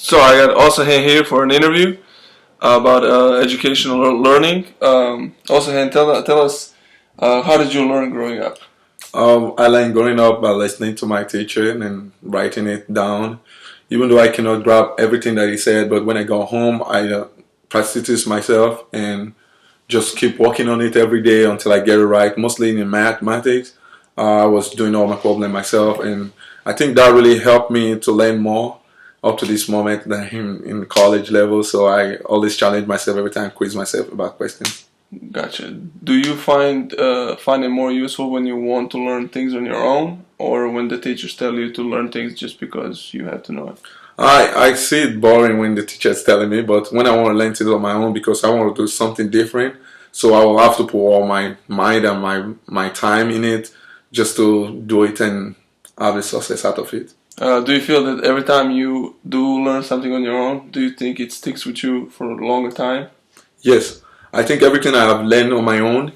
So I got Osahen here for an interview about educational learning. Osahen, tell us how did you learn growing up? I learned growing up by listening to my teacher and writing it down. Even though I cannot grab everything that he said, but when I go home, I practice this myself and just keep working on it every day until I get it right. Mostly in mathematics, I was doing all my problem myself, and I think that really helped me to learn more up to this moment than in college level. So I always challenge myself every time, quiz myself about questions. Gotcha. Do you find it more useful when you want to learn things on your own, or when the teachers tell you to learn things just because you have to know it? I see it boring when the teacher is telling me, but when I want to learn things on my own because I want to do something different, so I will have to put all my mind and my time in it just to do it and have a success out of it. Do you feel that every time you do learn something on your own, do you think it sticks with you for a longer time? Yes, I think everything I have learned on my own,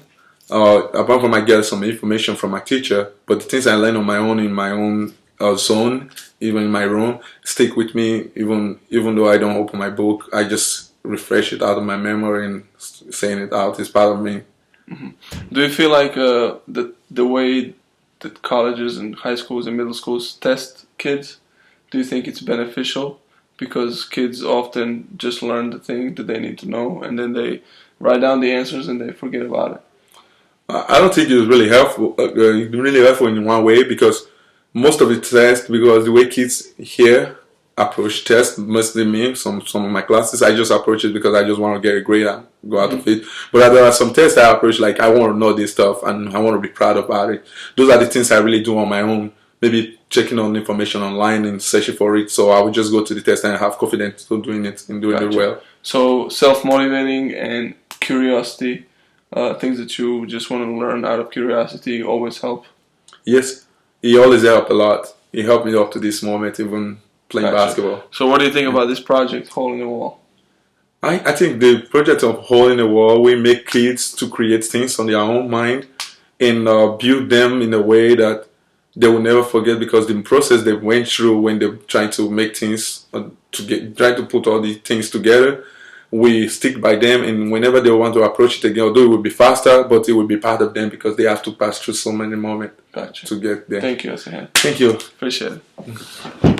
apart from I get some information from my teacher, but the things I learn on my own in my own zone, even in my room, stick with me. Even though I don't open my book, I just refresh it out of my memory and saying it out is part of me. Hmm. Do you feel like the way that colleges and high schools and middle schools test kids, do you think it's beneficial? Because kids often just learn the thing that they need to know and then they write down the answers and they forget about it. I don't think it's really helpful. Really helpful in one way because most of the tests, because the way kids here approach tests, mostly me, some of my classes, I just approach it because I just want to get a grade and go out of it. But there are some tests I approach like I want to know this stuff and I want to be proud about it. Those are the things I really do on my own. Maybe checking on information online and searching for it. So I would just go to the test and have confidence to doing it and doing it well. So self-motivating and curiosity, things that you just want to learn out of curiosity always help. Yes, he always helped a lot. He helped me up to this moment, even playing basketball. So what do you think about this project, Hole in the Wall? I think the project of Hole in the Wall, we make kids to create things on their own mind and build them in a way that they will never forget because the process they went through when they're trying to make things, trying to put all these things together, we stick by them, and whenever they want to approach it again, although it will be faster, but it will be part of them because they have to pass through so many moments Gotcha. to get there. Thank you, Osahen. Thank you. Appreciate it.